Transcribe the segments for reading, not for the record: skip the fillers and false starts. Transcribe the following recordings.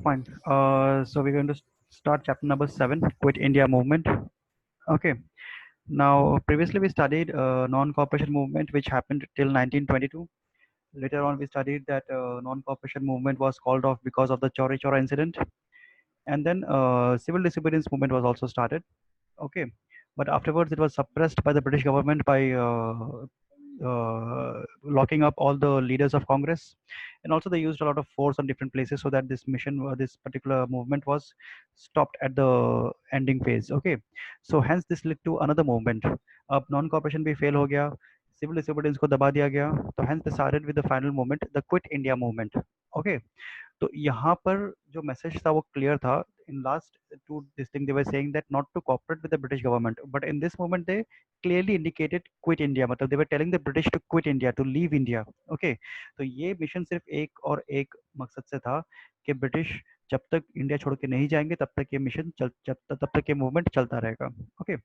Fine. So we're going to start chapter number 7, Quit India Movement. Okay. Now, previously we studied non-cooperation movement, which happened till 1922. Later on, we studied that non-cooperation movement was called off because of the Chori Chora incident, and then civil disobedience movement was also started. Okay, but afterwards it was suppressed by the British government by locking up all the leaders of Congress, and also they used a lot of force on different places so that this mission, this particular movement was stopped at the ending phase. Okay, so hence this led to another movement. अब non cooperation भी fail हो गया, civil disobedience को दबा दिया गया, तो hence they started with the final movement, the Quit India movement. Okay, तो यहाँ पर जो मैसेज था वो क्लियर था. In last two this thing they were saying that not to cooperate with the British government, but in this moment they clearly indicated quit India, मतलब they were telling the British to quit India, to leave India. Okay, तो ये mission सिर्फ एक और एक मकसद से था कि ब्रिटिश जब तक इंडिया छोड़ के नहीं जाएंगे तब तक ये मिशन तब तक ये मूवमेंट चलता रहेगा. Okay,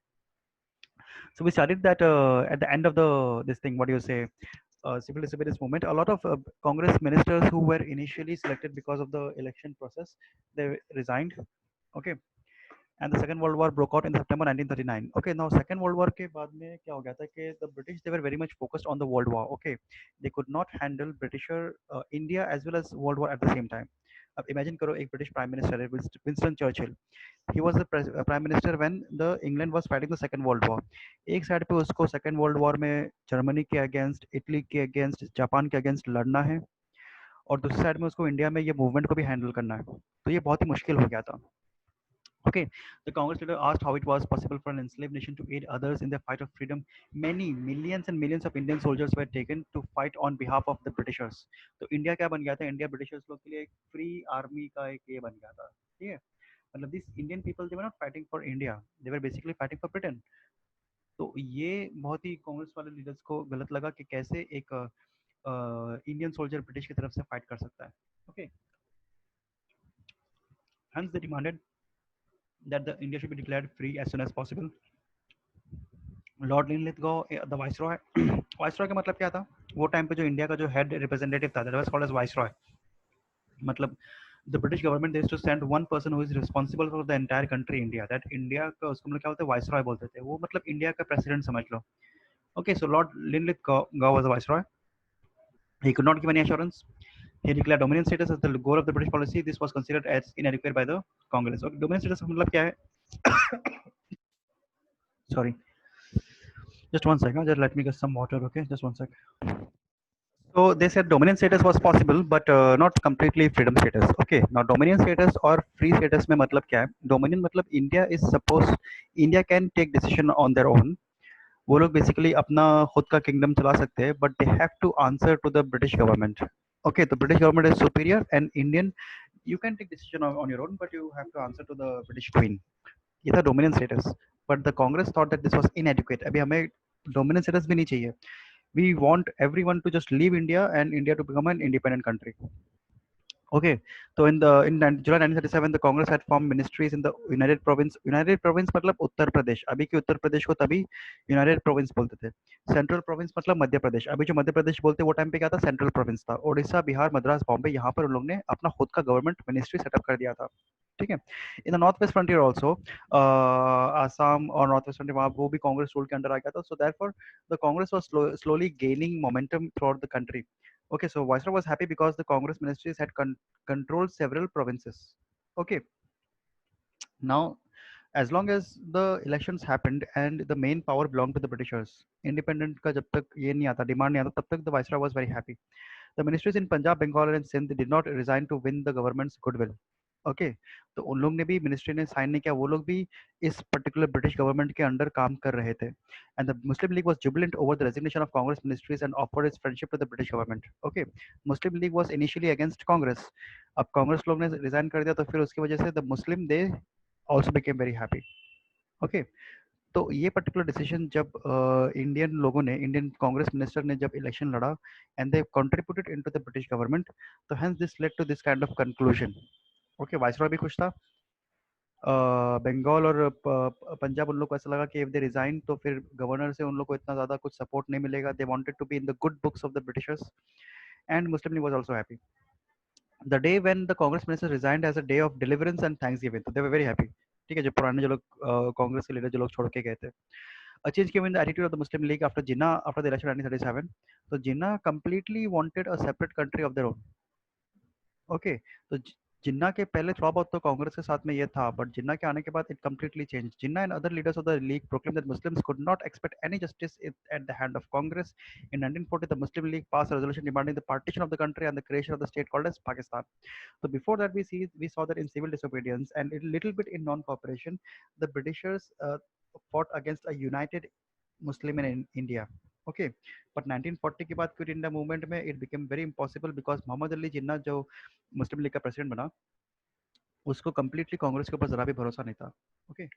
so we started that at the end of the this thing, what do you say, civil disobedience movement, a lot of Congress ministers who were initially selected because of the election process, they resigned. Okay, and the second world war broke out in September 1939. Okay, now second world war के बाद में क्या हो गया था कि the British, they were very much focused on the world war. Okay, they could not handle Britisher India as well as world war at the same time. अब imagine करो एक British prime minister है Winston Churchill. He was the prime minister when the England was fighting the second world war. एक side पे उसको second world war में Germany के against, Italy के अगेंस्ट, जापान के अगेंस्ट लड़ना है, और दूसरी साइड में उसको इंडिया में ये मूवमेंट को भी हैंडल करना है. तो ये बहुत ही मुश्किल हो गया था. Okay, the Congress leader asked how it was possible for an enslaved nation to aid others in their fight of freedom. Many millions and millions of Indian soldiers were taken to fight on behalf of the Britishers. तो India क्या बन गया था, India Britishers लोग के लिए एक free army का एक ये बन गया था. ठीक है, मतलब this Indian people they were not fighting for India, they were basically fighting for Britain. तो ये बहुत ही कांग्रेस वाले लीडर्स को गलत लगा कि कैसे एक इंडियन सोल्जर ब्रिटिश की तरफ से फाइट कर सकता है. Okay, hence they demanded that the India should be declared free as soon as possible. Lord Linlithgow the viceroy. Viceroy का मतलब क्या था, वो टाइम पे जो इंडिया का जो हेड रिप्रेजेंटेटिव था, that was called as viceroy. मतलब the British government they to send one person who is responsible for the entire country India, that India का उसको मतलब क्या बोलते हैं, वाइसरॉय बोलते थे. वो मतलब इंडिया का प्रेसिडेंट समझ लो. Okay, so Lord Linlithgow was the viceroy. He could not give any assurance. He declared dominion status as the goal of the British policy. This was considered as inadequate by the Congress. Okay, dominion status का मतलब क्या है? Sorry, just one second. Just let me get some water. Okay, just one sec. So they said dominion status was possible, but not completely freedom status. Okay, now dominion status or free status में मतलब क्या है? Dominion मतलब India is supposed, India can take decision on their own. वो लोग basically अपना खुद का किंगडम चला सकते हैं, but they have to answer to the British government. Okay, तो British government is superior and Indian, you can take decision on your own, but you have to answer to the British queen. ये था dominion status, but the Congress thought that this was inadequate. अभी हमें dominion status भी नहीं चाहिए. We want everyone to just leave India and India to become an independent country. Okay, so in July 1937, the Congress had formed ministries in the United Province. United Province मतलब उत्तर प्रदेश. अभी के उत्तर प्रदेश को तभी United Province बोलते थे. Central Province मतलब मध्य प्रदेश. अभी जो मध्य प्रदेश बोलते हैं वो टाइम पे क्या था, Central Province था. उड़ीसा, बिहार, मद्रास, बॉम्बे, यहाँ पर उन लोग ने अपना खुद का गवर्नमेंट मिनिस्ट्री सेटअप कर दिया था. ठीक है. In the north west frontier also, Assam और नॉर्थ वेस्ट फ्रंटियर, वहाँ वो भी कांग्रेस रूल के अंडर आ गया था. So therefore the Congress was slowly gaining momentum throughout the country. Okay, so Viceroy was happy because the Congress ministries had controlled several provinces. Okay, now as long as the elections happened and the main power belonged to the Britishers, independent का जब तक ये नहीं आता, demand नहीं आता, तब तक the Viceroy was very happy. The ministries in Punjab, Bengal and Sindh did not resign to win the government's goodwill. Okay, तो उन लोग ने भी, मिनिस्ट्री ने साइन नहीं किया, वो लोग भी इस पर्टिकुलर ब्रिटिश गवर्नमेंट के अंडर काम कर रहे थे. And the Muslim League was jubilant over the resignation of Congress ministries and offered its friendship to the British government. Okay, Muslim League was initially against Congress. अब कांग्रेस लोग ने रिजाइन कर दिया, तो फिर उसकी वजह से the Muslim they also became very happy. Okay, तो ये पर्टिकुलर डिसीजन जब इंडियन लोगों ने, इंडियन कांग्रेस मिनिस्टर ने जब इलेक्शन लड़ा and they contributed into the British government, तो hence this led to this kind of conclusion. Okay, viceroy भी खुश था. बंगाल और पंजाब, उन लोग को ऐसा लगा कि इफ दे रिजाइन तो फिर गवर्नर से उन लोग को इतना ज़्यादा कुछ सपोर्ट नहीं मिलेगा. They wanted to be in the good books of the Britishers, and Muslim League was also happy. The day when the Congress minister resigned as a day of deliverance and thanksgiving, तो they were very happy. ठीक है, जो पुराने जो लोग कांग्रेस के leader जो लोग छोड़ के गए थे. A change came in the attitude of the Muslim League after Jinnah after the election 1937. So Jinnah completely wanted a separate country of their own. Okay, तो जिन्ना के पहले थोड़ा बहुत तो कांग्रेस के साथ में ये था, बट जिन्ना के आने के बाद it completely changed. Jinnah and other leaders of the league proclaimed that Muslims could not expect any justice at the hand of Congress. In 1940, the Muslim League passed a resolution demanding the partition of the country and the creation of the state called as Pakistan. So before that, we saw that in civil disobedience and a little bit in non-cooperation, the Britishers fought against a united Muslim in India. Okay, but 1940 के बाद quit India movement में it became very impossible because Mohammad Ali Jinnah जो Muslim league का president बना, उसको completely Congress के ऊपर जरा भी भरोसा नहीं था. Okay,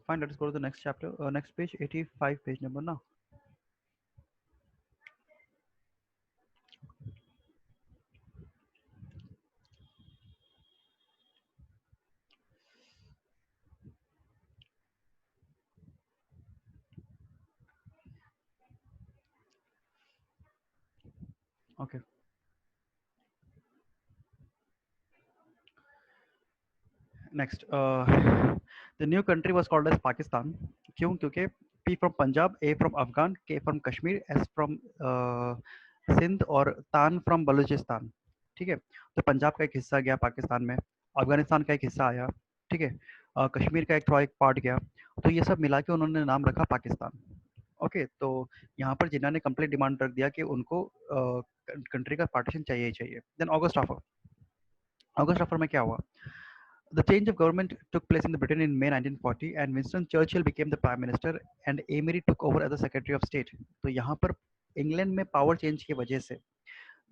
fine, let us go to the next chapter, next page, 85 page number now. Okay. Next, the new country was called as Pakistan. क्यों? क्योंकि P from Punjab, A from Afghan, K from Kashmir, S from Sindh और तान from Balochistan. ठीक है, तो पंजाब का एक हिस्सा गया पाकिस्तान में, अफगानिस्तान का एक हिस्सा आया, ठीक है, कश्मीर का एक थोड़ा एक पार्ट गया, तो ये सब मिला के उन्होंने नाम रखा पाकिस्तान. ओके, तो यहाँ पर जिन्होंने कंप्लीट डिमांड रख दिया कि उनको कंट्री का पार्टीशन चाहिए ही चाहिए. देन ऑगस्ट ऑफर में क्या हुआ? The change of government took place in Britain in May 1940 and Winston Churchill became the prime minister and Amery took over as the secretary of state. तो यहाँ पर England में power change की वजह से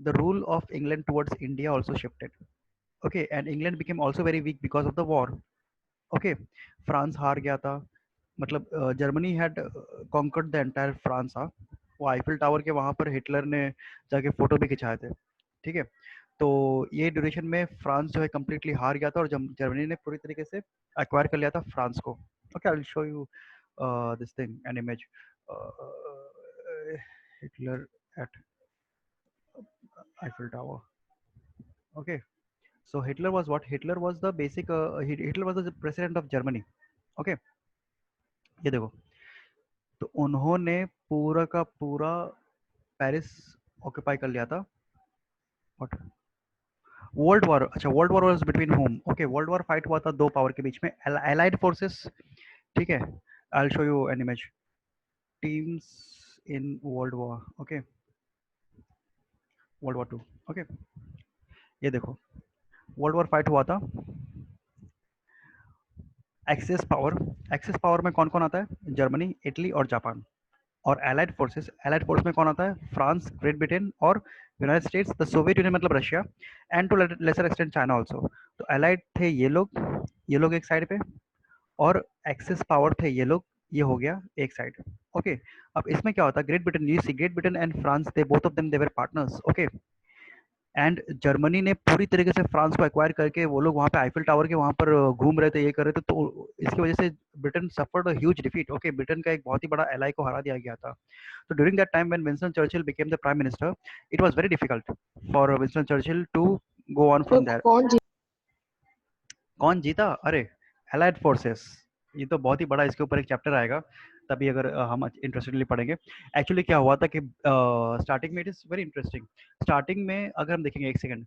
the rule of England towards India also shifted. Okay, and England became also very weak because of the war. Okay, France हार गया था, मतलब Germany had conquered the entire France. हाँ, वो आईफिल टावर के वहाँ पर हिटलर ने जाके फोटो भी खिंचाए थे. ठीक है, तो ये ड्यूरेशन में फ्रांस जो है कम्प्लीटली हार गया था और जर्मनी ने पूरी तरीके से एक्वायर कर लिया था फ्रांस को. Okay, I will show you this thing an image. Hitler at Eiffel Tower. Okay, so Hitler was what? Hitler was the basic Hitler was the president of Germany. Okay, ये देखो, तो उन्होंने पूरा का पूरा पेरिस ऑक्यूपाई कर लिया था. व्हाट? World war. अच्छा, world war was between home. Okay, world war fight हुआ था दो पावर के बीच में, एलाइड फोर्सेस. ठीक है, आई will show you an image. Teams in world war. Okay, world war 2. Okay, ये देखो, वर्ल्ड वॉर फाइट हुआ था. एक्सेस पावर में कौन कौन आता है? जर्मनी, इटली और जापान. और एलाइड फोर्स में कौन आता है? फ्रांस, ग्रेट ब्रिटेन और United States, the Soviet Union मतलब Russia, and to lesser extent China also. तो एलाइड थे ये लोग एक साइड पे, और एक्सेस पावर थे ये हो गया एक साइड. ओके, अब इसमें क्या होता है? Great Britain, you see Great Britain and France, they both of them they were partners. Okay, and Germany ने पूरी तरीके से फ्रांस को एक्वायर करके वो लोग वहाँ पे आईफिल टावर के वहाँ पर घूम रहे थे, ये कर रहे थे, तो इसकी वजह से Britain suffered a huge defeat. Okay, Britain का एक बहुत ही बड़ा एलाई को हरा दिया गया था. So during that time when Winston Churchill became the prime minister, it was very difficult for Winston Churchill to go on from there. कौन जीता? अरे, Allied forces. ये तो बहुत ही बड़ा, इसके ऊपर एक चैप्टर आएगा, तभी अगर हम इंटरेस्टेडली पढ़ेंगे. एक्चुअली क्या हुआ था कि स्टार्टिंग में it is very interesting. Starting में अगर हम देखेंगे, एक second,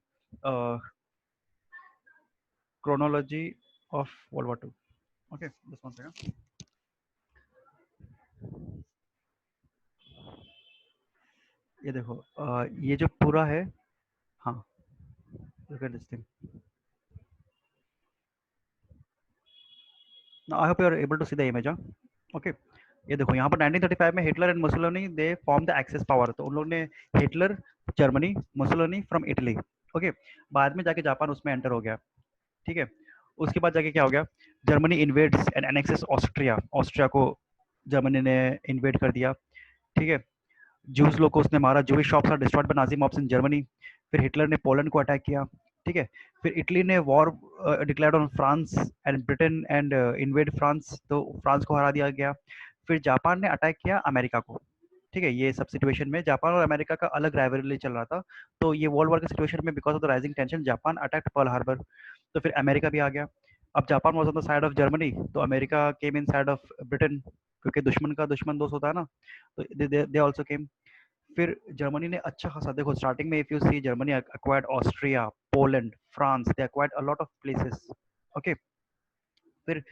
chronology of world war 2. Okay, just one second. ये देखो, ये जो पूरा है, हाँ, look at this thing. Now I hope you are able to see the image. Okay, ये देखो, यहाँ पर 1935 में Hitler and Mussolini they form the axis power. तो उन लोगों ने, Hitler Germany, Mussolini from Italy. Okay, बाद में जाके जापान उसमें एंटर हो गया. ठीक है, उसके बाद जाके क्या हो गया? Germany invades and annexes Austria. Austria को जर्मनी ने इन्वेड कर दिया. ठीक है, जूस लोग को उसने मारा. Jewish shops are destroyed by Nazi mobs in Germany. फिर हिटलर ने पोलैंड को अटैक किया. ठीक है, फिर इटली ने war declared on France and Britain and invade France, तो फ्रांस को हरा दिया गया. फिर जापान ने अटैक किया अमेरिका को. ठीक है, ये सब सिचुएशन में जापान और अमेरिका का अलग राइवलरी चल रहा था। तो ये वर्ल्ड वॉर के सिचुएशन में because of the rising tension Japan attacked Pearl Harbor, तो फिर अमेरिका भी आ गया। अब Japan was on the side of Germany, तो America came in side of Britain, क्योंकि दुश्मन का दुश्मन दोस्त होता है ना, तो दे आल्सो केम। फिर जर्मनी ने अच्छा खासा, देखो स्टार्टिंग में if you see Germany acquired Austria, Poland, France, they acquired a lot of places. Okay, फिर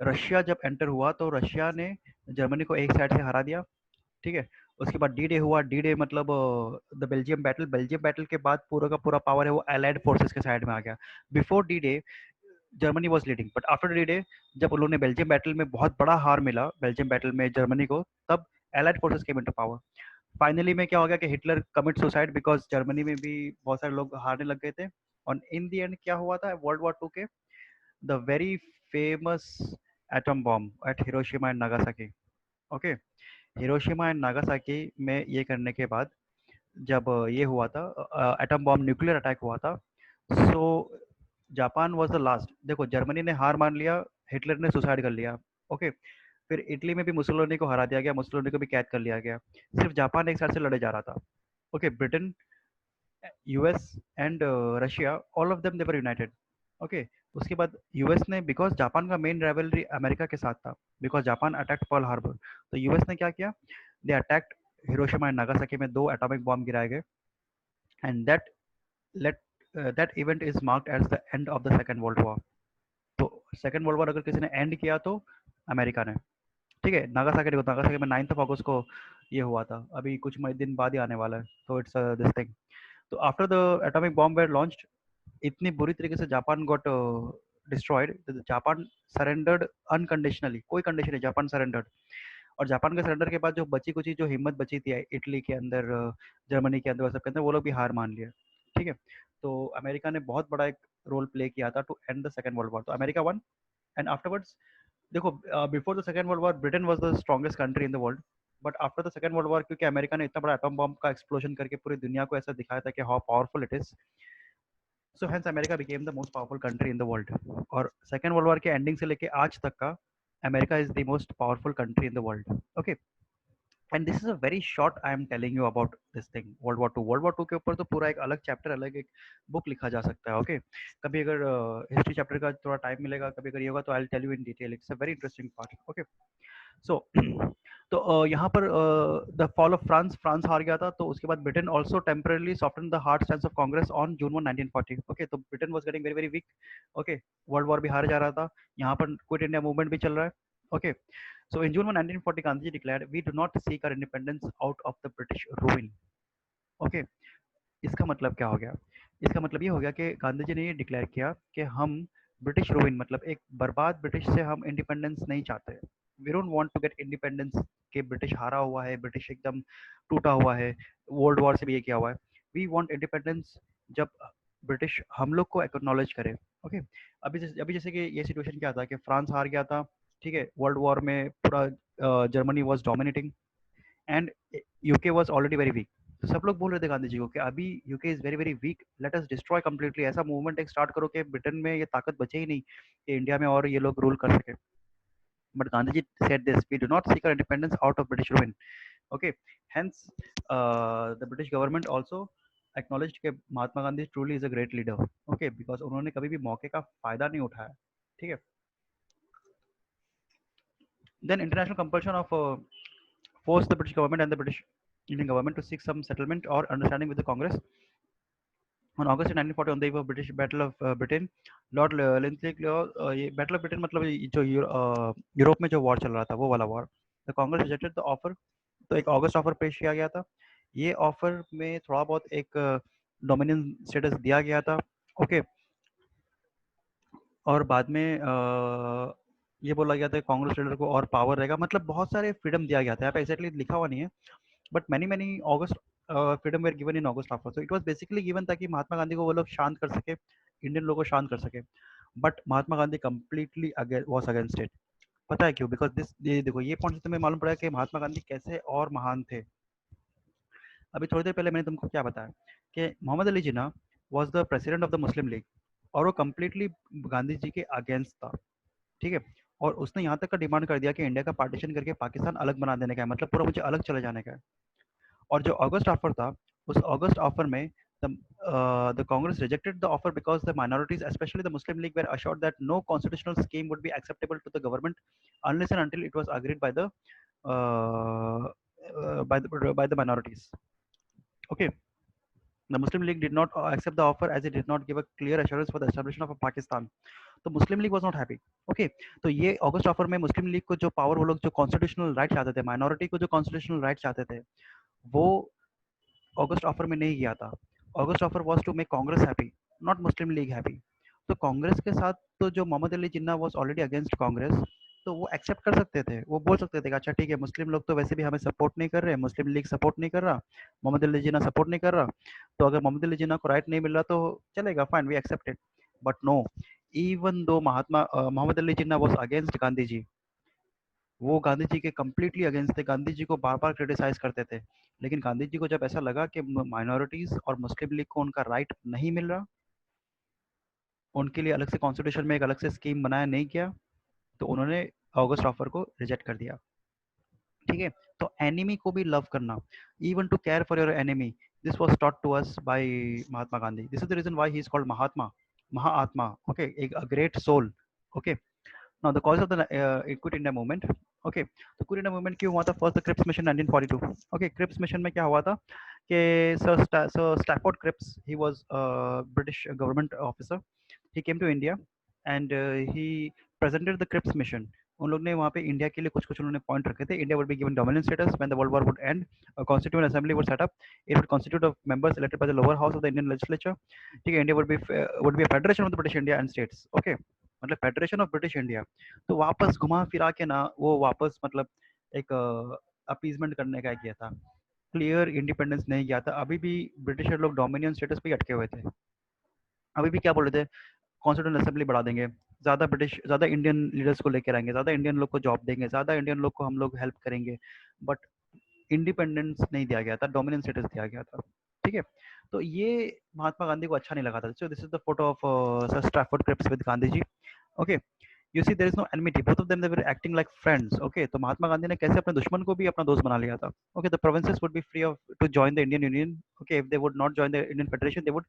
रशिया जब एंटर हुआ तो रशिया ने जर्मनी को एक साइड से हरा दिया। ठीक है, उसके बाद डी डे हुआ। डी डे मतलब the Belgium battle. Belgium battle के बाद पूरा का पूरा पावर है वो एलाइड फोर्सेस के साइड में आ गया। Before D day Germany was leading, but after D day जब उन्होंने बेल्जियम बैटल में बहुत बड़ा हार मिला बेल्जियम बैटल में जर्मनी को, तब allied forces came into power. Finally में क्या हो गया कि Hitler commit suicide because Germany में भी बहुत सारे लोग हारने लग गए थे। और इन दी एंड क्या हुआ था वर्ल्ड वॉर टू के, the very famous atom bomb at Hiroshima and Nagasaki. Okay, Hiroshima and Nagasaki में ये करने के बाद जब ये हुआ था एटम बॉम्ब न्यूक्लियर अटैक हुआ था, so Japan was the last. देखो जर्मनी ने हार मान लिया, हिटलर ने सुसाइड कर लिया। ओके, फिर इटली में भी मुसोलिनी को हरा दिया गया, मुसोलिनी को भी कैद कर लिया गया। सिर्फ जापान एक साइड से लड़े जा रहा था। Okay, Britain, US and Russia, all of them they were united. Okay, उसके बाद यूएस ने, बिकॉज जापान का मेन राइवलरी अमेरिका के साथ था, because Japan attacked Pearl Harbor, तो यूएस ने क्या किया, they attacked Hiroshima and Nagasaki में 2 एटॉमिक बॉम्ब गिराए गए। And late that event is marked as the end of the second world war. तो सेकेंड वर्ल्ड वॉर अगर किसी ने एंड किया तो अमेरिका ने। ठीक है, नागासाकी देखो, नागासाकी में 9th ऑफ अगस्त को ये हुआ था, अभी कुछ दिन बाद ही आने वाला है, तो इट्स दिस थिंग। तो after the atomic bomb were launched, इतनी बुरी तरीके से Japan got destroyed, Japan surrendered unconditionally, कोई कंडीशन नहीं, जापान सरेंडर्ड। और जापान के सरेंडर के बाद जो बची कुची जो हिम्मत बची थी इटली के अंदर, जर्मनी के अंदर, और सबके अंदर, वो लोग भी हार मान लिया। ठीक है, तो अमेरिका ने बहुत बड़ा एक रोल प्ले किया था to end the second world war, तो अमेरिका वन। एंड आफ्टरवर्ड्स देखो, before the second world war Britain was the strongest country in the world, but after the second world war, क्योंकि America ने इतना बड़ा atom bomb का explosion करके पूरी दुनिया को ऐसा दिखाया था कि how powerful it is, so hence America became the most powerful country in the world. और सेकेंड वर्ल्ड वॉर के एंडिंग से लेके आज तक का America is the most powerful country in the world. Okay, and this is a very short, I am telling you about this thing world war two. World war two के ऊपर तो पूरा एक अलग चैप्टर, अलग एक बुक लिखा जा सकता है। ओके, कभी अगर हिस्ट्री चैप्टर का थोड़ा टाइम मिलेगा, कभी अगर ये होगा, तो I will tell you in detail, it's a very interesting part. Okay, so तो यहाँ पर the fall of France, France हार गया था, तो उसके बाद Britain also temporarily soften the hard stance of Congress on June 1 1940। Okay, तो Britain was getting very very weak. Okay, world war भी हार जा रहा था, यहाँ पर क्विट इंडिया मूवमेंट भी चल रहा है। Okay, so in June 1940 Gandhi declared we do not seek our independence out of the British ruin. Okay, इसका मतलब क्या हो गया, इसका मतलब ये हो गया कि गांधी जी ने ये डिक्लेयर किया कि हम ब्रिटिश रूइन, मतलब एक बर्बाद ब्रिटिश से हम इंडिपेंडेंस नहीं चाहते। We don't want to get independence के ब्रिटिश हारा हुआ है, ब्रिटिश एकदम टूटा हुआ है, वर्ल्ड वॉर से भी ये किया हुआ है। वी वांट इंडिपेंडेंस जब ब्रिटिश हम लोग को एक्नॉलेज करे। ओके, अभी जैसे कि ये सिचुएशन क्या था कि फ्रांस हार गया था। ठीक है, वर्ल्ड वॉर में पूरा Germany was dominating and UK was already very weak. तो सब लोग बोल रहे थे गांधी जी को कि अभी UK is very very week, let us destroy completely, ऐसा मूवमेंट एक स्टार्ट करो कि ब्रिटेन में ये ताकत बचे ही नहीं कि इंडिया में और ये लोग रूल कर सके। But Gandhi ji said this, we do not seek our independence out of British ruin. Okay, hence the British government also acknowledged कि Mahatma Gandhi truly is a great leader. Okay, because उन्होंने कभी भी मौके का फायदा नहीं उठाया। ठीक है, then international compulsion of forced the British government and the British Indian government to seek some settlement or understanding with the Congress. On August 1940, on the eve of British Battle of Britain, Lord Linlithgow, ये battle of Britain मतलब जो Europe में जो war चल रहा था वो वाला war, the Congress rejected the offer. तो एक अगस्त ऑफर पेश किया गया था, ये ऑफर में थोड़ा बहुत एक डोमिनियन स्टेटस दिया गया था। ओके, और बाद में ये बोला गया था कांग्रेस लीडर को और पावर रहेगा, मतलब बहुत सारे फ्रीडम दिया गया था, यहाँ पे एक्जैक्टली लिखा हुआ नहीं है, but many August freedom were given in August offer. So it was basically given ताकि महात्मा गांधी को वो लोग शांत कर सके, इंडियन लोगों को शांत कर सके। But Mahatma Gandhi completely was against it. पता है क्यों? बिकॉज दिस, ये देखो, ये पॉइंट से तुम्हें मालूम पड़ा कि महात्मा गांधी कैसे और महान थे। अभी थोड़ी देर पहले मैंने तुमको क्या बताया कि Mohammad Ali Jinnah was the president of the Muslim League, और वो कंप्लीटली गांधी जी के अगेंस्ट था। ठीक है, और उसने यहाँ तक का डिमांड कर दिया कि इंडिया का पार्टीशन करके पाकिस्तान अलग बना देने का है, मतलब पूरा मुझे अलग चले जाने का है। और जो अगस्त ऑफर था, उस अगस्त ऑफर में the Congress rejected the offer because the minorities, especially the Muslim League, were assured that no constitutional scheme would be acceptable to the government unless and until it was agreed by the minorities. Okay, the Muslim League did not accept the offer as it did not give a clear assurance for the establishment of a Pakistan. तो Muslim League was not happy. Okay, तो ये अगस्त offer में मुस्लिम league को जो power, वो लोग जो constitutional right चाहते थे, माइनॉरिटी को जो कॉन्स्टिट्यूशनल राइट चाहते थे, वो अगस्त ऑफर में नहीं किया था। August offer was to make Congress happy, not Muslim League happy. तो कांग्रेस के साथ तो जो Mohammad Ali Jinnah was already against Congress, तो वो एक्सेप्ट कर सकते थे, वो बोल सकते थे कि अच्छा ठीक है, मुस्लिम लोग तो वैसे भी हमें सपोर्ट नहीं कर रहे, मुस्लिम लीग सपोर्ट नहीं कर रहा, मोहम्मद अली जिन्ना सपोर्ट नहीं कर रहा, तो अगर मोहम्मद अली जिन्ना को राइट नहीं मिल रहा तो चलेगा, fine, we accept it. But no, even though Mohammad Ali Jinnah was against Gandhi ji, वो गांधी जी के कंप्लीटली अगेंस्ट थे, गांधी जी को बार बार क्रिटिसाइज करते थे, लेकिन गांधी जी को जब ऐसा लगा कि माइनॉरिटीज और मुस्लिम लीग को उनका राइट नहीं मिल रहा, उनके लिए अलग से कॉन्स्टिट्यूशन में एक अलग से स्कीम बनाया नहीं किया, तो उन्होंने अगस्त ऑफर को रिजेक्ट कर दिया। ठीक है, तो एनिमी को भी लव करना, even to care for your enemy, this was taught to us by Mahatma Gandhi. This is the reason why he is called Mahatma, महाआत्मा। ओके, एक great soul. Okay, now the cause of the Quit India movement. Okay, तो quit India movement क्यों हुआ था? First the Cripps Mission 1942। Okay, Cripps Mission में क्या हुआ था कि sir Stafford Cripps, he was British government officer, he came to India and he presented the Cripps mission. उन लोग ने वहाँ पे इंडिया के लिए कुछ कुछ उन्होंने पॉइंट रखे थे। India would be given dominant status when the world war would and, a constituent assembly would set up, it would constitute of members elected by the lower house of the Indian legislature. ठीक है, India would be a federation of the British India and states. Okay, मतलब federation of British India. तो वापस घुमा फिरा के ना, वो वापस मतलब एक अपीजमेंट करने का किया था, क्लियर इंडिपेंडेंस नहीं किया था। अभी भी ब्रिटिशर लोग डोमिनियन स्टेटस पे अटके हुए थे। अभी भी क्या बोल रहे थे, कॉन्स्टिट्यूंट असेंबली बढ़ा देंगे, ज़्यादा इंडियन लीडर्स को लेकर आएंगे, ज़्यादा इंडियन लोग को जॉब देंगे, ज़्यादा इंडियन लोग को हम लोग हेल्प करेंगे, बट इंडिपेंडेंस नहीं दिया गया था, डोमिनेंस स्टेटस दिया गया था। ठीक है, तो ये महात्मा गांधी को अच्छा नहीं लगा था। So this is the photo of sir Stafford Cripps with Gandhi ji. Okay, you see there is no enmity, both of them they were acting like friends. Okay, तो महात्मा गांधी ने कैसे अपने दुश्मन को भी अपना दोस्त बना लिया था। Okay, the provinces would be free of to join the Indian union. Okay, if they would not join the Indian federation, they would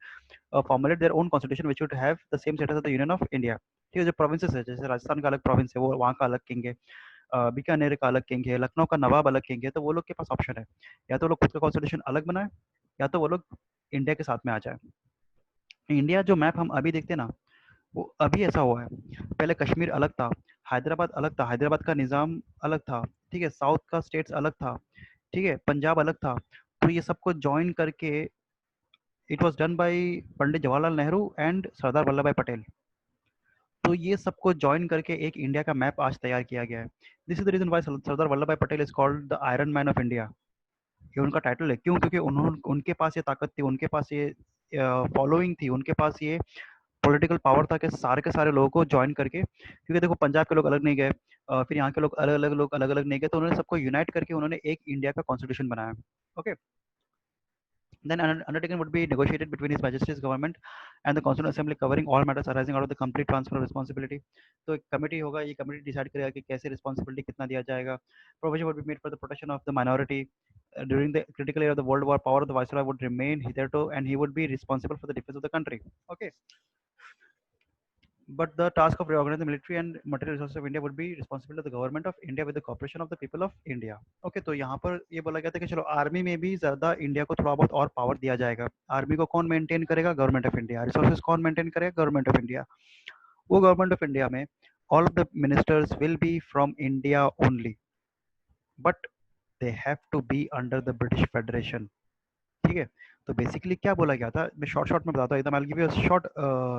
formulate their own constitution which would have the same status as the Union of India। ठीक है, जो provinces है, जैसे राजस्थान का अलग province है, वो वहाँ का अलग किंग है, बीकानेर का अलग किंग है, लखनऊ का नवाब अलग किंग है, तो वो लोग के पास ऑप्शन है, या तो लोग खुद का कॉन्स्टिट्यूशन अलग बनाए, या तो वो लोग इंडिया के साथ में आ जाए। इंडिया जो मैप हम अभी देखते हैं ना, वो अभी ऐसा हुआ है। पहले कश्मीर अलग था, हैदराबाद अलग था, हैदराबाद का निज़ाम अलग था। ठीक है, साउथ का स्टेट्स अलग था। ठीक है, पंजाब अलग था। तो ये सबको ज्वाइन करके it was done by Pandit Jawaharlal Nehru and Sardar Vallabh Bhai Patel. तो ये सबको ज्वाइन करके एक इंडिया का मैप आज तैयार किया गया है। This is the reason why Sardar Vallabh Bhai Patel is called the iron man of India. ये उनका टाइटल है। क्यों? क्योंकि उन्होंने, उनके पास ये ताकत थी, उनके पास ये फॉलोइंग थी, उनके पास ये पॉलिटिकल पावर था कि सारे के सारे लोगों को ज्वाइन करके, क्योंकि देखो पंजाब के लोग अलग नहीं गए, फिर यहाँ के लोग अलग अलग नहीं गए, तो उन्होंने सबको यूनाइट करके उन्होंने एक इंडिया का कॉन्स्टिट्यूशन बनाया। Okay, then an undertaking would be negotiated between His Majesty's government and the Constituent Assembly covering all matters arising out of the complete transfer of responsibility। तो एक कमेटी होगा, ये कमेटी डिसाइड करेगा कि कैसे responsibility कितना दिया जाएगा। Provision would be made for the protection of the minority during the critical era of the World War. Power of the Viceroy would remain hitherto, and he would be responsible for the defense of the country। Okay, but the task of reorganizing the military and material resources of India would be responsible to the government of India with the cooperation of the people of India। Okay, तो यहाँ पर ये बोला गया था कि चलो army में भी ज़्यादा इंडिया को थोड़ा बहुत और पावर दिया जाएगा। आर्मी को कौन मेंटेन करेगा? Government of India. रिसोर्सेज कौन मेंटेन करेगा? Government of India. वो गवर्नमेंट ऑफ इंडिया में all of the ministers will be from India only, but they have to be under the British Federation। ठीक है, तो बेसिकली क्या बोला गया था, मैं शॉर्ट शॉर्ट में बताता हूँ एकदम, I will give you a short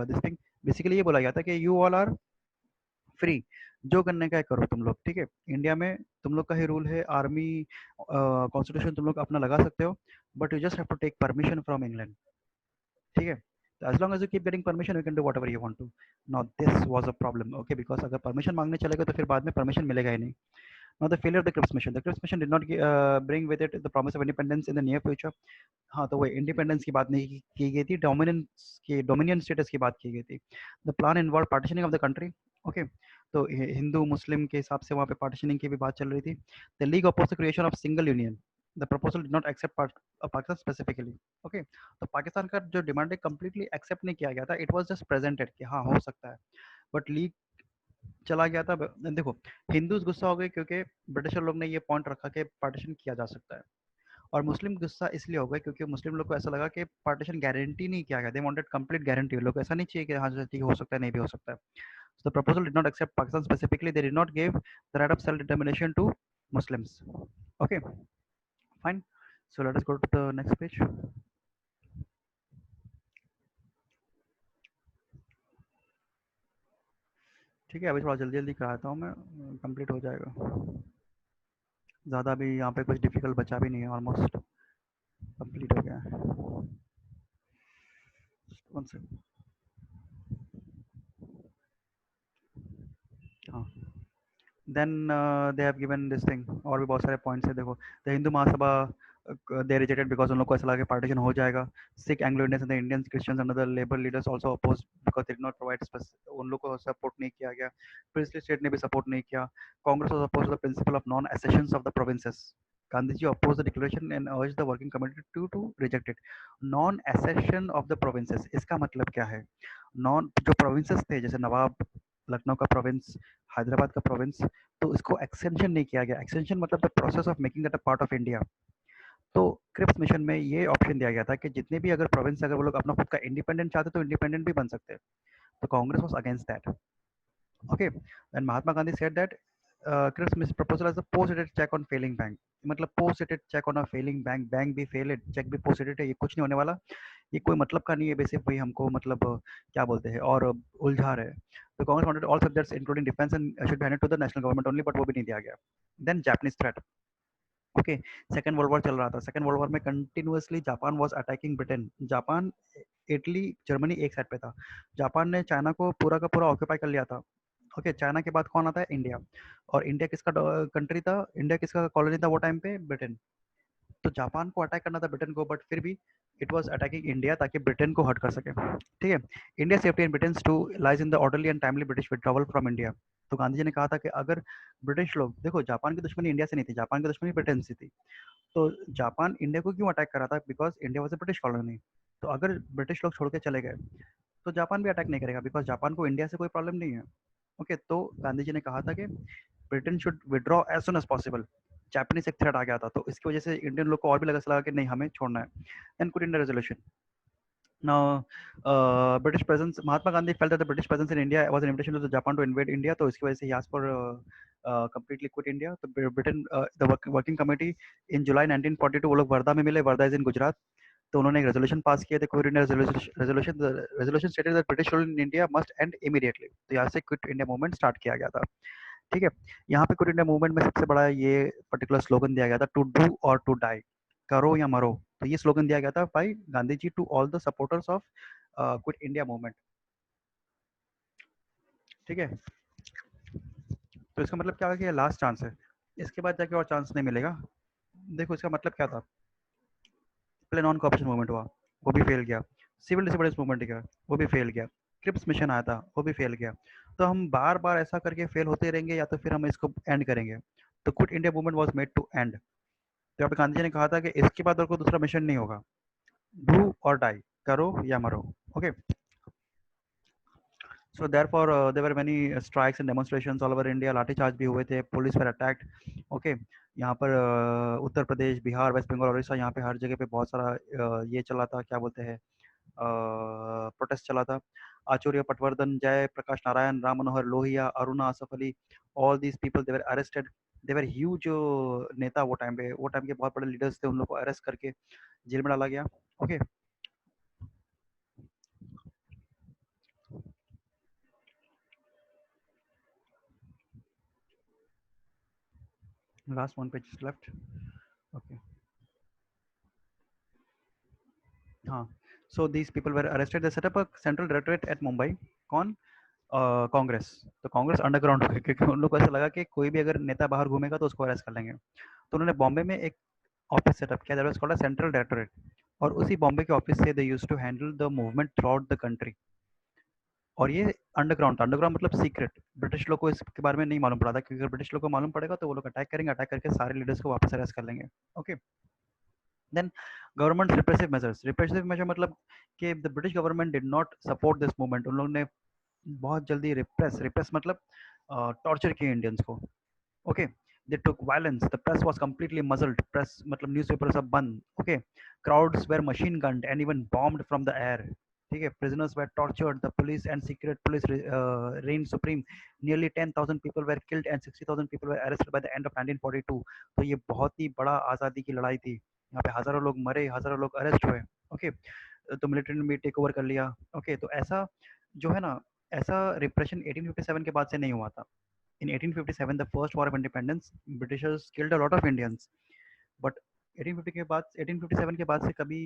this thing. Basically ये बोला गया था कि यू ऑल आर फ्री, जो करने का है करो तुम लोग। ठीक है, इंडिया में तुम लोग का ही रूल है, आर्मी कॉन्स्टिट्यूशन तुम लोग अपना लगा सकते हो, but you just have to take permission from England. ठीक है, as long as you keep getting permission you can do whatever you want to. Now this was a problem. Okay, because अगर permission मांगने चलेगा तो फिर बाद में permission मिलेगा ही नहीं। Now the failure of the Cripps mission. The Cripps mission did not bring with it the promise of independence in the near future। हाँ, तो वो इंडिपेंडेंस की बात नहीं की गई थी, डोमिनेंस की, डोमिनियन स्टेटस की बात की गई थी। The plan involve partitioning of the country. Okay, तो हिंदू मुस्लिम के हिसाब से वहाँ पे पार्टीशनिंग की भी बात चल रही थी. The league oppose the creation of single union. The proposal did not accept Pakistan specifically. Okay, तो पाकिस्तान का जो डिमांड है कंप्लीटली एक्सेप्ट नहीं किया गया था. इट वाज जस्ट प्रेजेंटेड कि हाँ हो सकता है, बट लीग चला गया था. देखो, हिंदूज गुस्सा हो गए क्योंकि ब्रिटिशर लोग ने ये पॉइंट रखा कि पार्टीशन किया जा सकता है, और मुस्लिम गुस्सा इसलिए हो गया क्योंकि मुस्लिम लोग को ऐसा लगा कि पार्टीशन गारंटी नहीं किया गया. They wanted complete guarantee. लोग ऐसा नहीं चाहिए कि हाँ ठीक हो सकता है, नहीं भी हो सकता है. So the proposal did not accept Pakistan specifically. They did not give the right of self-determination to Muslims. Okay, fine. So let us go to the next page. ठीक है, अभी थोड़ा जल्दी जल्दी कराता हूँ मैं, कंप्लीट हो जाएगा. ज़्यादा भी यहाँ पे कुछ डिफिकल्ट बचा भी नहीं है, ऑलमोस्ट कंप्लीट हो गया है. One second. हाँ, then they have given this thing. और भी बहुत सारे पॉइंट्स है. देखो, the Hindu Mahasabha they rejected because उन लोग को ऐसा लगा कि पार्टीशन हो जाएगा. Sikh Anglo Indians and the Indian Christians and the labour leaders also oppose because they did not provide. उन लोग को सपोर्ट नहीं किया गया. प्रिंसली स्टेट ने भी सपोर्ट नहीं किया. Congress was oppose the principle of non accessions of the provinces. Gandhi ji oppose the declaration and urge the working committee to reject it. Non accession of the provinces, इसका मतलब क्या है? नॉन जो प्रोविंसेस थे, जैसे नवाब लखनऊ का प्रोविंस, हैदराबाद का प्रोविंस, तो इसको एक्सटेंशन नहीं किया गया. एक्सटेंशन मतलब the process of making that a part of India. तो क्रिप्स मिशन में ये ऑप्शन दिया गया था कि जितने भी अगर प्रोविंस, अगर वो लोग अपना खुद का इंडिपेंडेंट चाहते तो इंडिपेंडेंट भी बन सकते हैं. तो Congress was against that. Okay, and Mahatma Gandhi said that Cripps mission proposal as a post dated cheque on failing bank. मतलब post dated cheque on a failing bank. Bank भी फेलेड, चेक भी पोस्ट डेटेड है, ये कुछ नहीं होने वाला. ये कोई मतलब का नहीं है. बेसिक वही हमको मतलब क्या बोलते हैं, और उलझा रहे हैं. तो Congress wanted all subjects including defence and should be handed to the national government only, but वो भी नहीं दिया गया. Then Japanese threat. Okay, second world war चल रहा था. सेकेंड वर्ल्ड वॉर में continuously Japan was attacking Britain. Japan, Italy, Germany एक साइड पे था. जापान ने चाइना को पूरा का पूरा ऑक्यूपाई कर लिया था. ओके, चाइना के बाद कौन आता है? इंडिया. और इंडिया किसका कंट्री था? इंडिया किसका कॉलोनी था वो टाइम पे? ब्रिटेन. तो जापान को अटैक करना था ब्रिटेन को, बट फिर भी इट वाज अटैकिंग इंडिया ताकि ब्रिटेन को हर्ट कर सके. ठीक है. India safety and Britain too lies in the orderly and timely British withdrawal from India. तो गांधी जी ने कहा था कि अगर ब्रिटिश लोग, देखो जापान की दुश्मनी इंडिया से नहीं थी, जापान की दुश्मनी ब्रिटेन से थी. तो जापान इंडिया को क्यों अटैक करा था? Because India was a British colony. तो अगर ब्रिटिश लोग छोड़ के चले गए तो जापान भी अटैक नहीं करेगा, बिकॉज जापान को इंडिया से कोई प्रॉब्लम नहीं है. ओके, तो गांधी जी ने कहा था कि Britain should withdraw as soon as possible. Japanese एक थ्रेट आ गया था, तो इसकी वजह से इंडियन लोग को और भी लगा कि नहीं, हमें छोड़ना है. Then quit India resolution. Now, British presence. Mahatma Gandhi felt that the British presence in India was an invitation to the Japan to invade India. तो इसकी वजह से he asked for completely quit India. तो Britain, the working committee in July 1942 वो लोग वर्धा में मिले. Wardha is in Gujarat. तो उन्होंने एक रेजोल्यूशन पास किया था, quit India resolution stated that British rule in India must and immediately. तो यहाँ से क्विट इंडिया मूवमेंट स्टार्ट किया गया था. ठीक है. यहाँ पे क्विट इंडिया मूवमेंट में सबसे बड़ा ये पर्टिकुलर स्लोगन दिया गया था, टू डू और टू डाई. करो या मरो. तो ये स्लोगन दिया गया था by Gandhi ji to all the supporters of quit India movement. ठीक है. तो इसका मतलब क्या है कि ये लास्ट चांस है, इसके बाद जाके और चांस नहीं मिलेगा. देखो, इसका मतलब क्या था? पहले नॉन कॉपरेशन मूवमेंट हुआ, वो भी फेल गया. सिविल डिसोबीडियंस मूवमेंट गया, वो भी फेल गया. क्रिप्स मिशन आया था, वो भी फेल गया. तो हम बार बार ऐसा करके फेल होते रहेंगे, या तो फिर हम इसको एंड करेंगे. तो quit India movement was made to end. तो यहाँ पे गांधी जी ने कहा था कि इसके बाद और कोई दूसरा मिशन नहीं होगा. डू और डाई, करो या मरो. Okay. So therefore, there were many strikes and demonstrations all over India. Lathi charge भी हुए थे, पुलिस पर अटैक्ट. ओके, यहाँ पर उत्तर प्रदेश, बिहार, वेस्ट बंगाल, उड़ीसा, यहाँ पे हर जगह पे बहुत सारा ये चला था, क्या बोलते हैं, प्रोटेस्ट चला था. Acharya Patwardhan, Jai Prakash Narayan, Ram Manohar Lohia, Aruna Asaf Ali, all these people they were arrested. They were huge नेता वो टाइम पे, वो टाइम के बहुत बड़े लीडर्स थे, उन लोग को अरेस्ट करके जेल में डाला गया. Okay. Last one page is left. Okay. हाँ. So these people were arrested. They set up a central directorate at Mumbai. कौन? कांग्रेस. तो कांग्रेस अंडरग्राउंड हो गई, क्योंकि उन लोग को ऐसा लगा कि कोई भी अगर नेता बाहर घूमेगा तो उसको अरेस्ट कर लेंगे. तो उन्होंने बॉम्बे में एक ऑफिस सेटअप किया, that was called central directorate. और उसी बॉम्बे के ऑफिस से they used to handle the movement throughout the country. और ये अंडरग्राउंड था। अंडरग्राउंड मतलब सीक्रेट, ब्रिटिश लोग को इसके बारे में नहीं मालूम पड़ा था, क्योंकि अगर ब्रिटिश लोग को मालूम पड़ेगा तो वो लोग अटैक करेंगे, अटैक करके सारे लीडर्स को वापस अरेस्ट कर लेंगे। Okay, then government repressive measures. Repressive measure मतलब कि the British government did not support this movement. उन लोगों ने बहुत जल्दी रिप्रेस, रिप्रेस मतलब टॉर्चर किए इंडियंस को। Okay, they took violence, the press was completely muzzled, press मतलब न्यूज़पेपर सब बंद। Okay, crowds were machine gunned and even bombed from the air. ठीक है, prisoners were tortured, the police and secret police reigned supreme, nearly 10,000 people were killed and 60,000 people were arrested by the end of 1942। तो ये बहुत ही बड़ा आज़ादी की लड़ाई थी। यहाँ पे हज़ारों लोग मरे, हज़ारों लोग अरेस्ट हुए। ओके, तो मिलिट्री ने भी टेक ओवर कर लिया। ओके, तो ऐसा जो है ना, ऐसा रिप्रेशन 1857 के बाद से नहीं हुआ था। In 1857, the first war of independence, Britishers killed a lot of Indians, but 1850 के बाद 1857 के बाद से कभी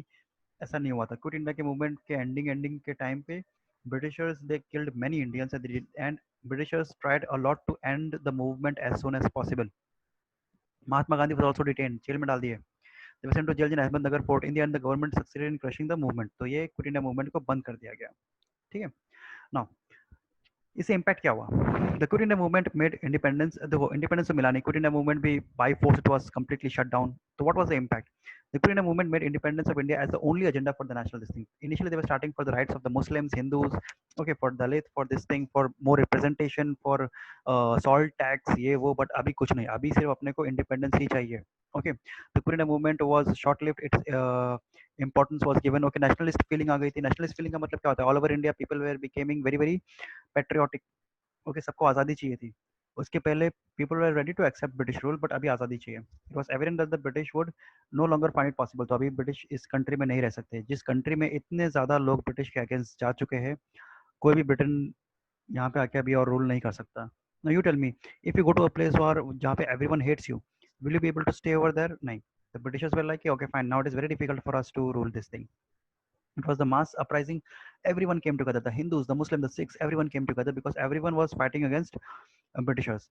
ऐसा नहीं हुआ था। क्विट इंडिया के मूवमेंट के एंडिंग के टाइम पे Britishers they killed many Indians and Britishers tried a lot to end the movement as soon as possible. Mahatma Gandhi was also detain, जेल में डाल दिए। They were sent to jail in Ahmednagar fort. In the end the government succeeded in crushing the movement. तो ये quit India movement को बंद कर दिया गया। ठीक है, नाउ इससे इम्पैक्ट क्या हुआ? The quit India movement made independence, देखो इंडिपेंडेंस तो मिला नहीं, क्विट इंडिया मूवमेंट भी by force it was completely shut down. तो what was the impact? The quit India movement made independence of India as the only agenda for the national this thing. Initially they were starting for the rights of the Muslims, Hindus, okay, for Dalit, for this thing, for more representation, for salt tax, ये वो, but अभी कुछ नहीं, अभी सिर्फ अपने को independence ही चाहिए। ओके, the quit India movement was short lived, it's importance was given। Okay, nationalist feeling आ गई थी। नेशनलिस्ट फीलिंग का मतलब क्या होता है? All over India people were becoming very very patriotic. Okay, सबको आज़ादी चाहिए थी। उसके पहले people were ready to accept British rule, but अभी आज़ादी चाहिए। It was evident that the British would no longer find it possible. तो अभी ब्रिटिश इस कंट्री में नहीं रह सकते, जिस कंट्री में इतने ज़्यादा लोग ब्रिटिश के अगेंस्ट जा चुके हैं। कोई भी ब्रिटेन यहाँ पे आके अभी और रूल नहीं कर सकता। Now you tell me, if you go to a place और जहाँ पे everyone hates you, will you be able to stay over there? नहीं। The Britishers were like, okay, fine, now it is very difficult for us to rule this thing. It was the mass uprising. Everyone came together. The Hindus, the Muslims, the Sikhs, everyone came together because everyone was fighting against Britishers.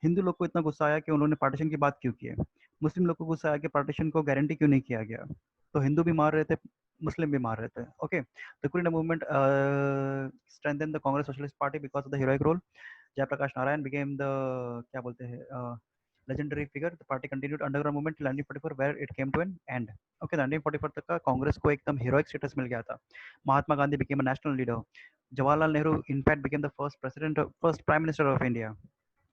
Hindu लोग को इतना गुस्सा आया कि उन्होंने partition की बात क्यों की है। मुस्लिम लोग को गुस्सा आया कि पार्टीशन को गारंटी क्यों नहीं किया गया। तो हिंदू भी मार रहे थे, मुस्लिम भी मार रहे थे। Okay, the quit India movement strengthen the Congress socialist party because of the heroic role. Jayaprakash Narayan became the, क्या बोलते हैं, legendary figure। The party continued underground movement till 1944 where it came to an end। Okay, 1944 तक का कांग्रेस को एकदम heroic status मिल गया था। Mahatma Gandhi became a national leader। Jawaharlal Nehru in fact became the first president, first prime minister of India।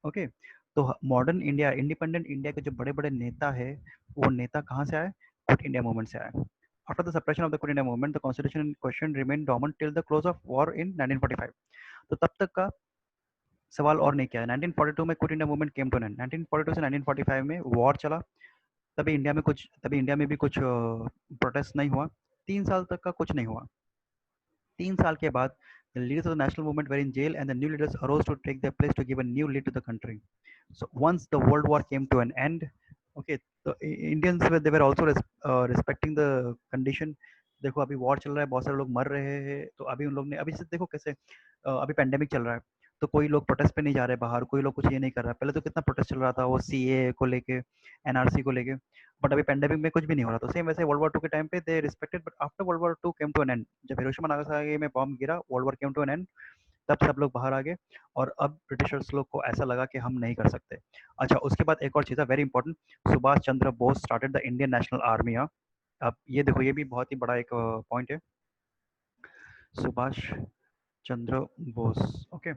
Okay, तो modern India, independent India के जो बड़े बड़े नेता है, वो नेता कहाँ से आए? क्विट इंडिया मूवमेंट से आए। After the suppression of the quit India movement the constitution in question remain dominant till the close of war in 1945। तो तब तक का सवाल और नहीं किया। 1942 में quit India movement came to an end. 1942 से 1945 में वॉर चला। तभी इंडिया में भी कुछ प्रोटेस्ट नहीं हुआ। 3 साल तक का कुछ नहीं हुआ। 3 साल के बाद the leaders of the national movement were in jail and the new leaders arose to take their place to give a new lead to the country। So once the world war came to an end, okay, the Indians were, they were also respecting the condition। देखो अभी war चल रहा है, बहुत सारे लोग मर रहे हैं, तो अभी उन लोग ने, अभी से देखो कैसे अभी पेंडेमिक चल रहा है, तो कोई लोग प्रोटेस्ट पे नहीं जा रहे बाहर, कोई लोग कुछ ये नहीं कर रहा है। पहले तो कितना प्रोटेस्ट चल रहा था वो सीए को लेके, एनआरसी को लेके, बट अभी पेंडेमिक में कुछ भी नहीं हो रहा। तो सेम वैसे वर्ल्ड वॉर 2 के टाइम पे they respected, but after world war 2 came to an end, जब हिरोशिमा नागासाकी में बॉम्ब गिरा, world war came to an end, तब सब लोग बाहर आ गए। और अब ब्रिटिशर्स लोग को ऐसा लगा कि हम नहीं कर सकते। अच्छा, उसके बाद एक और चीज़ है very important, Subhash Chandra Bose started the Indian national army. अब ये देखो, ये भी बहुत ही बड़ा एक पॉइंट है, Subhash Chandra Bose. Okay,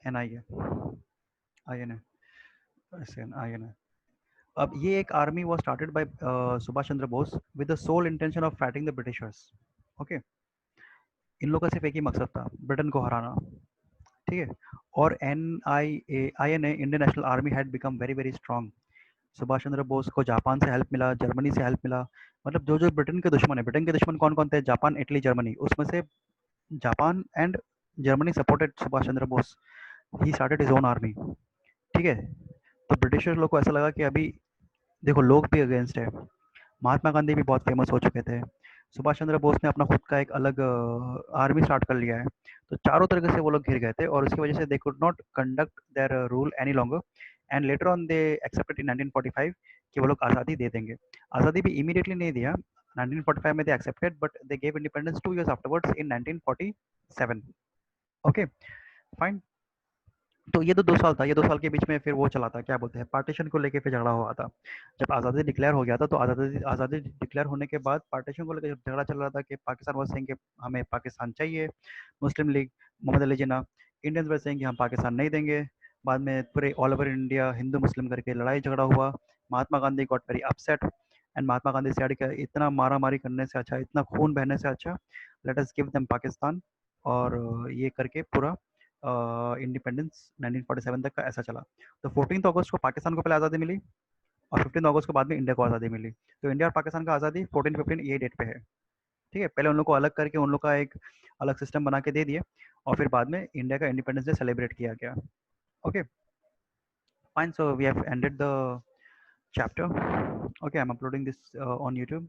N I I N S N I N. अब ये एक army was started by Subhash Chandra Bose with the sole intention of fighting the Britishers. Okay, इन लोगों का सिर्फ एक ही मकसद था, ब्रिटेन को हराना। ठीक है, और NIA Indian national army had become very very strong. Subhash Chandra Bose को जापान से हेल्प मिला, जर्मनी से हेल्प मिला। मतलब जो जो ब्रिटेन के दुश्मन है, ब्रिटेन के दुश्मन कौन कौन थे? Japan, Italy, Germany. उसमें से Japan and Germany supported Subhash Chandra Bose. He started his own army. ठीक है, तो ब्रिटिशर्स लोग को ऐसा लगा कि अभी देखो लोग भी अगेंस्ट है। महात्मा गांधी भी बहुत फेमस हो चुके थे। सुभाष चंद्र बोस ने अपना खुद का एक अलग आर्मी स्टार्ट कर लिया है। तो चारों तरीके से वो लोग घिर गए थे, और उसकी वजह से they could not conduct their rule any longer. And later on they accepted in 1945 कि वो लोग आज़ादी दे देंगे। आज़ादी भी इमीडिएटली नहीं दिया, 1945 में they accepted, but they gave independence 2 years afterwards in 1947। Okay fine. तो ये तो 2 साल था, ये 2 साल के बीच में फिर वो चला था, क्या बोलते हैं, पार्टीशन को लेके फिर झगड़ा हुआ था। जब आज़ादी डिक्लेयर हो गया था, तो आज़ादी आज़ादी डिक्लेयर होने के बाद पार्टीशन को लेकर जब झगड़ा चल रहा था कि पाकिस्तान वाज सेइंग कि हमें पाकिस्तान चाहिए, Muslim League, Mohammad Ali Jinnah, Indians were saying कि हम पाकिस्तान नहीं देंगे। बाद में पूरे all over India Hindu Muslim करके लड़ाई झगड़ा हुआ। Mahatma Gandhi got very upset and Mahatma Gandhi said कि इतना मारा मारी करने से अच्छा, इतना खून बहने से अच्छा, let us give them Pakistan. और ये करके पूरा इंडिपेंडेंस 1947 तक का ऐसा चला। तो 14 अगस्त को पाकिस्तान को पहले आज़ादी मिली, और 15 अगस्त को बाद में इंडिया को आज़ादी मिली। तो इंडिया और पाकिस्तान का आज़ादी 14-15 ये डेट पे है। ठीक है, पहले उन लोग को अलग करके उन लोग का एक अलग सिस्टम बना के दे दिए, और फिर बाद में इंडिया का इंडिपेंडेंस डे सेलिब्रेट किया गया। Okay fine, so we have ended the chapter. Okay, I'm uploading this on YouTube.